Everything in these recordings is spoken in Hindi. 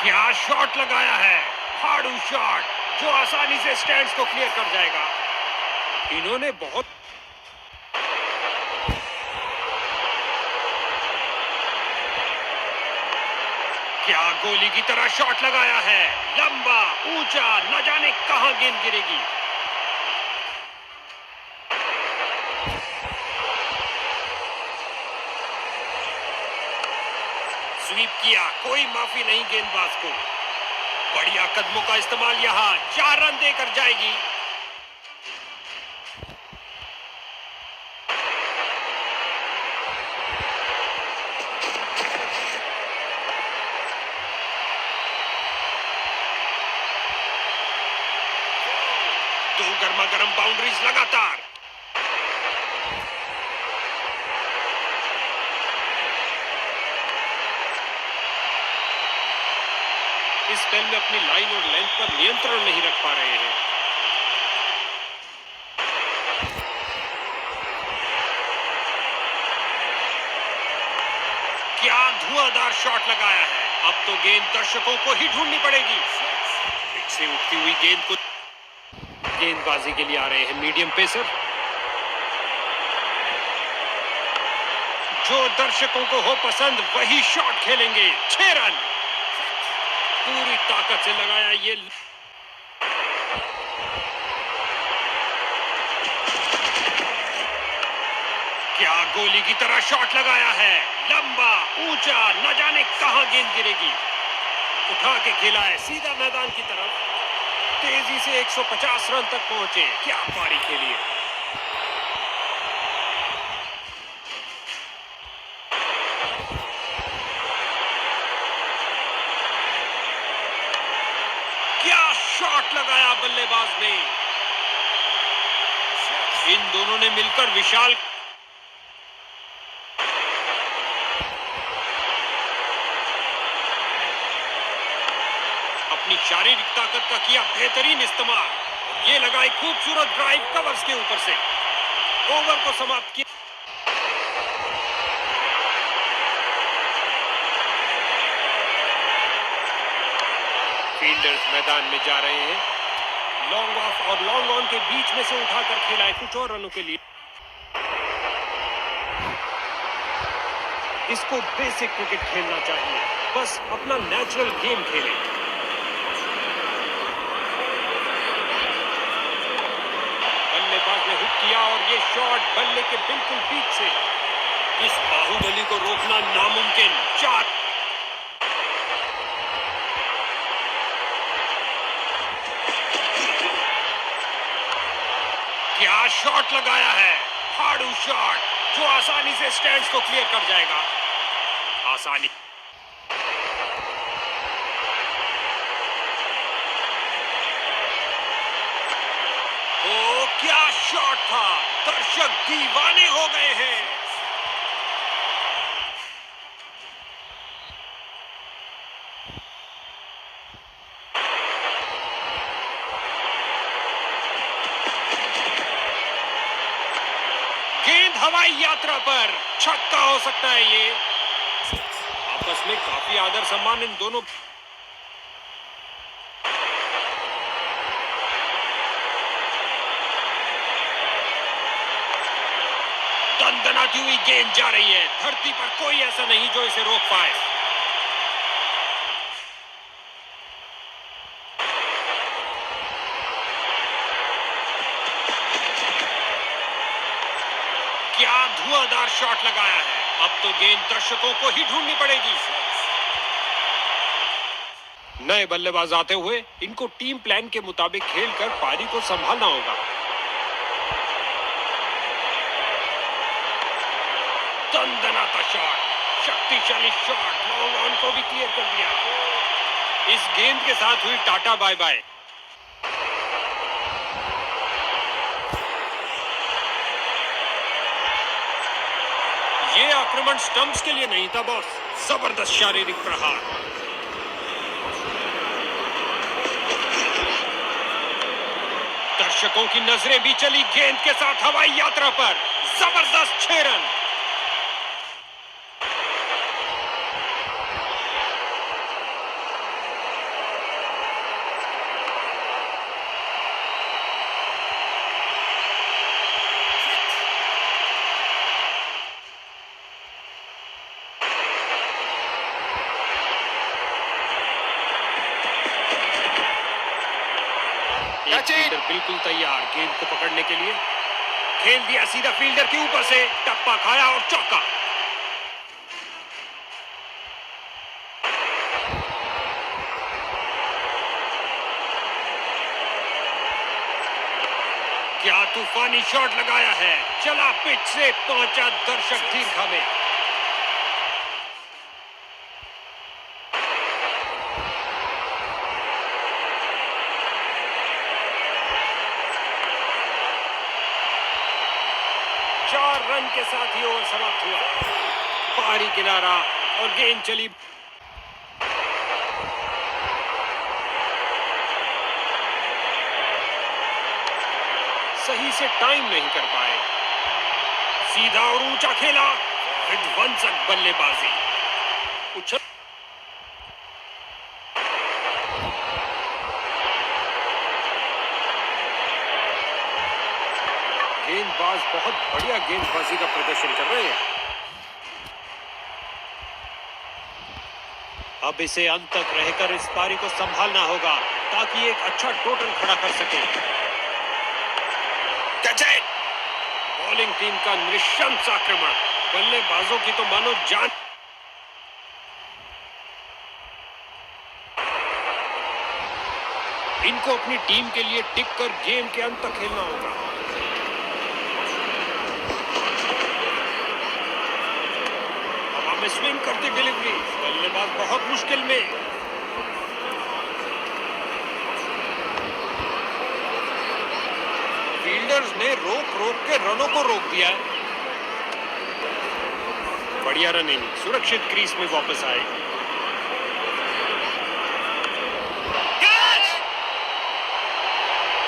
क्या शॉट लगाया है, फाड़ू शॉट जो आसानी से स्टैंड्स को क्लियर कर जाएगा। इन्होंने बहुत क्या गोली की तरह शॉट लगाया है, लंबा ऊंचा, न जाने कहां गेंद गिरेगी। स्वीप किया, कोई माफी नहीं गेंदबाज को। बढ़िया कदमों का इस्तेमाल, यहां 4 रन देकर जाएगी। दो गर्मा गर्म बाउंड्रीज लगातार। इस स्पेल में अपनी लाइन और लेंथ पर नियंत्रण नहीं रख पा रहे हैं। क्या धुआंधार शॉट लगाया है। अब तो गेंद दर्शकों को ही ढूंढनी पड़ेगी। पिच से उठती हुई गेंद को गेंदबाजी के लिए आ रहे हैं मीडियम पेसर। जो दर्शकों को हो पसंद वही शॉट खेलेंगे। 6 रन पूरी ताकत से लगाया ये। क्या गोली की तरह शॉट लगाया है, लंबा ऊंचा, न जाने कहां गेंद गिरेगी। उठा के खेला है सीधा मैदान की तरफ। तेजी से 150 रन तक पहुंचे। क्या पारी खेली है। क्या शॉट लगाया बल्लेबाज ने। इन दोनों ने मिलकर विशाल अपनी शारीरिक ताकत का किया बेहतरीन इस्तेमाल। ये लगाई खूबसूरत ड्राइव कवर्स के ऊपर से। ओवर को समाप्त किया। फील्डर्स मैदान में जा रहे हैं। लॉन्ग ऑफ और लॉन्ग ऑन के बीच में से उठाकर खेला है कुछ और रनों के लिए। इसको बेसिक क्रिकेट खेलना चाहिए, बस अपना नेचुरल गेम खेले। बल्लेबाज ने हुक किया और ये शॉट बल्ले के बिल्कुल बीच से। इस बाहुबली को रोकना नामुमकिन। 4 क्या शॉट लगाया है, फाड़ू शॉट जो आसानी से स्टैंड्स को क्लियर कर जाएगा। आसानी ओ क्या शॉट था, दर्शक दीवाने हो गए हैं। गेंद हवाई यात्रा पर, छक्का हो सकता है ये। आपस में काफी आदर सम्मान इन दोनों। दनदनाती हुई गेंद जा रही है। धरती पर कोई ऐसा नहीं जो इसे रोक पाए। क्या धुआंधार शॉट लगाया है। अब तो गेंद दर्शकों को ही ढूंढनी पड़ेगी। नए बल्लेबाज आते हुए इनको टीम प्लान के मुताबिक खेलकर पारी को संभालना होगा। दनदनाता शॉट, शक्तिशाली शॉट, लॉन्ग ऑन को भी क्लियर कर दिया। इस गेंद के साथ हुई टाटा बाय बाय। ये आक्रमण स्टंप्स के लिए नहीं था बॉस। जबरदस्त शारीरिक प्रहार। दर्शकों की नजरें भी चली गेंद के साथ हवाई यात्रा पर। जबरदस्त 6 रन। बिल्कुल तैयार गेंद को पकड़ने के लिए। खेल दिया सीधा फील्डर के ऊपर से, टप्पा खाया और चौका। क्या तूफानी शॉट लगाया है, चला पिच से, पहुंचा दर्शक दीर्घा में। चार रन के साथ ही ओवर समाप्त हुआ। बाहरी किनारा और गेंद चली। सही से टाइम नहीं कर पाए। सीधा और ऊंचा खेला, विध्वंसक बल्लेबाजी। उछल गेंदबाज बहुत बढ़िया गेंदबाजी का प्रदर्शन कर रहे हैं। अब इसे अंत तक रहकर इस पारी को संभालना होगा ताकि एक अच्छा टोटल खड़ा कर सके। बॉलिंग टीम का नृशंस आक्रमण, बल्लेबाजों की तो मानो जान। इनको अपनी टीम के लिए टिक कर गेम के अंत तक खेलना होगा। हवा में स्विंग करती डिलीवरी, बल्लेबाज बहुत मुश्किल में। फील्डर्स ने रोक रोक के रनों को रोक दिया है। बढ़िया रनिंग, सुरक्षित क्रीज में वापस आए।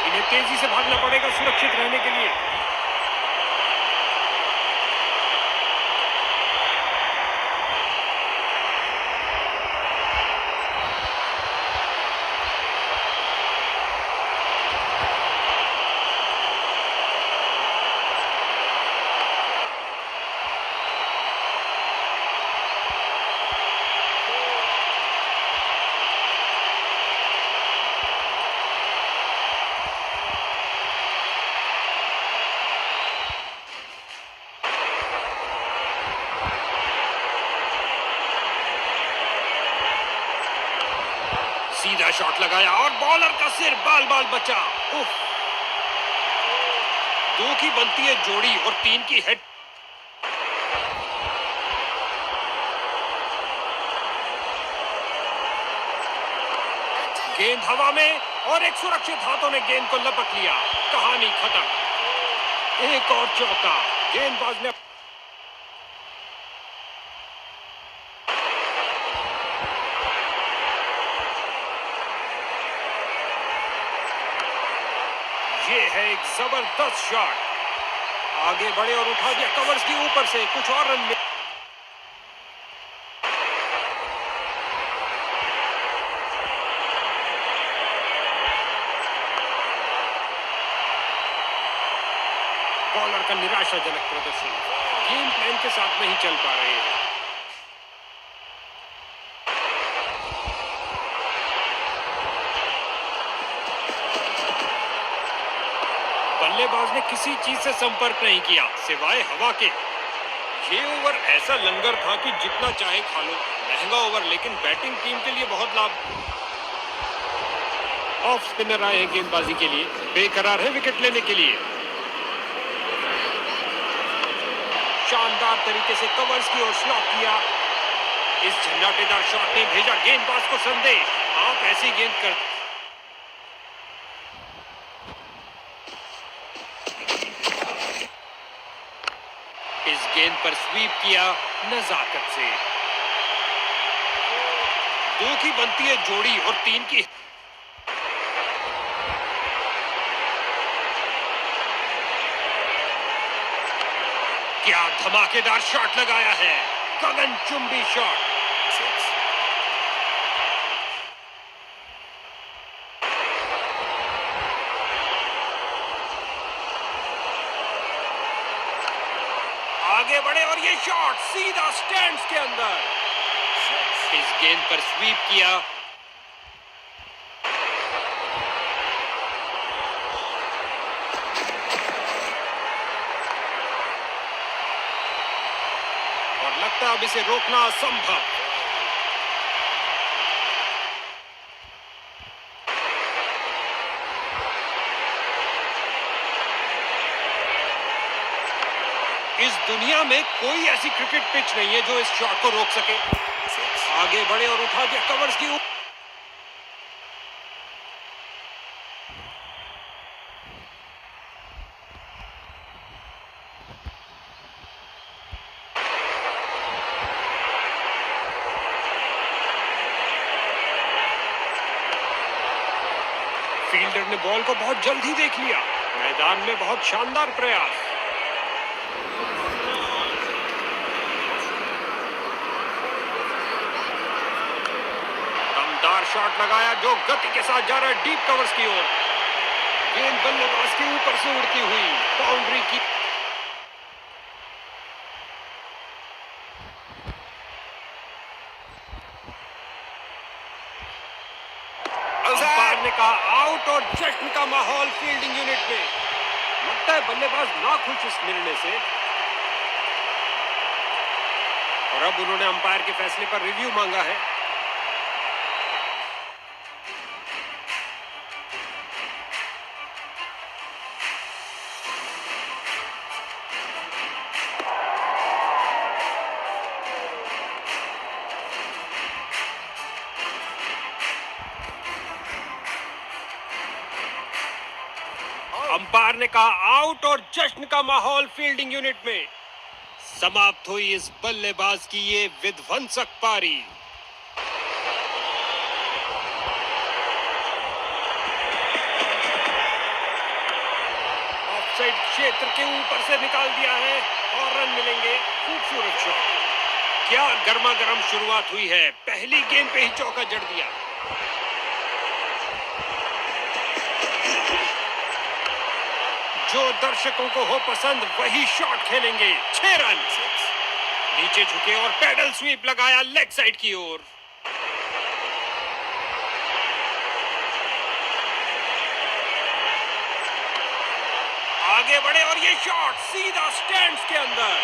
इन्हें तेजी से भागना पड़ेगा सुरक्षित रहने के लिए। सीधा शॉट लगाया और बॉलर का सिर बाल बाल बचा। उफ। 2 की बनती है जोड़ी और 3 की हेड। गेंद हवा में और एक सुरक्षित हाथों ने गेंद को लपक लिया। कहानी खत्म। एक और चौका। गेंदबाज ने ये है एक जबरदस्त शॉट। आगे बढ़े और उठा दिया कवर्स के ऊपर से, कुछ और रन में। बॉलर का निराशाजनक प्रदर्शन, गेम प्लान के साथ नहीं चल पा रहे हैं। बल्लेबाज ने किसी चीज से संपर्क नहीं किया सिवाय हवा के। ये ओवर ऐसा लंगर था कि जितना चाहे खा लो। महंगा ओवर, लेकिन बैटिंग टीम के लिए बहुत लाभ। ऑफ स्पिनर आए हैं गेंदबाजी के लिए, बेकरार है विकेट लेने के लिए। शानदार तरीके से कवर्स की ओर स्लॉप किया। इस झंझाटेदार शॉट ने भेजा गेंदबाज को संदेश, आप ऐसी गेंद कर। इस गेंद पर स्वीप किया नजाकत से। 2 की बनती है जोड़ी और 3 की। क्या धमाकेदार शॉट लगाया है, गगनचुंबी शॉट। आगे बढ़े और ये शॉट सीधा स्टैंड्स के अंदर। इस गेंद पर स्वीप किया। लगता है अब इसे रोकना असंभव। इस दुनिया में कोई ऐसी क्रिकेट पिच नहीं है जो इस शॉट को रोक सके। आगे बढ़े और उठा दिया कवर्स की ऊपर। फील्डर ने बॉल को बहुत जल्दी देख लिया। मैदान में बहुत शानदार प्रयास। दमदार शॉट लगाया जो गति के साथ जा रहा है डीप कवर्स की ओर। गेंद बल्लेबाज के ऊपर से उड़ती हुई बाउंड्री की। अंपायर ने कहा आउट और जश्न का माहौल फील्डिंग यूनिट में। लगता है बल्लेबाज नाखुश इस निर्णय से और अब उन्होंने अंपायर के फैसले पर रिव्यू मांगा है। अंपायर ने कहा आउट और जश्न का माहौल फील्डिंग यूनिट में। समाप्त हुई इस बल्लेबाज की ये विध्वंसक पारी। ऑफसाइड क्षेत्र के ऊपर से निकाल दिया है और रन मिलेंगे। खूबसूरत शॉट। क्या गर्मा गर्म शुरुआत हुई है। पहली गेंद पे ही चौका जड़ दिया। जो दर्शकों को हो पसंद वही शॉट खेलेंगे। 6 रन। नीचे झुके और पैडल स्वीप लगाया लेग साइड की ओर। आगे बढ़े और ये शॉट सीधा स्टैंड्स के अंदर।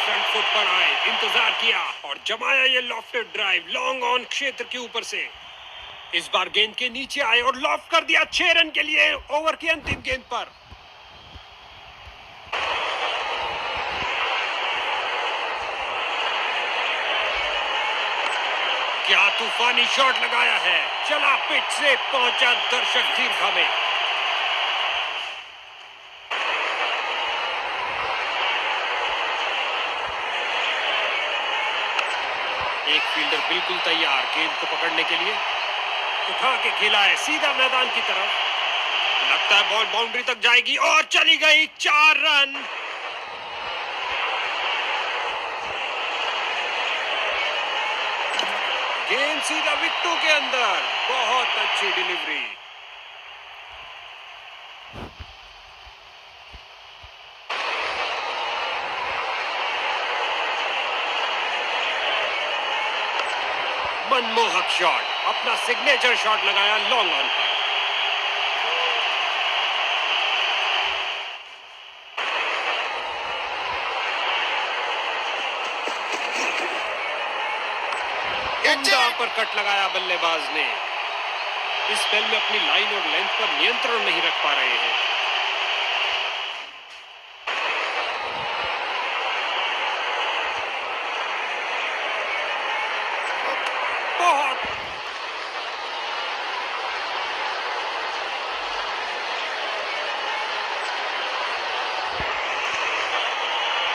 फ्रंट फुट पर आए, इंतजार किया और जमाया ये लॉफ्टेड ड्राइव लॉन्ग ऑन क्षेत्र के ऊपर से। इस बार गेंद के नीचे आए और लॉफ्ट कर दिया 6 रन के लिए ओवर की अंतिम गेंद पर। क्या तूफानी शॉट लगाया है। चला पिच से पहुंचा दर्शक दीर्घा में। एक फील्डर बिल्कुल तैयार गेंद को पकड़ने के लिए। उठा के खेला है सीधा मैदान की तरफ। लगता है बॉल बाउंड्री तक जाएगी और चली गई। 4 रन। गेंद सीधा विकेटों के अंदर। बहुत अच्छी डिलीवरी। मनमोहक शॉट। अपना सिग्नेचर शॉट लगाया लॉन्ग ऑन पर। उम्दा पर कट लगाया बल्लेबाज ने। इस स्पेल में अपनी लाइन और लेंथ पर नियंत्रण नहीं रख पा रहे हैं।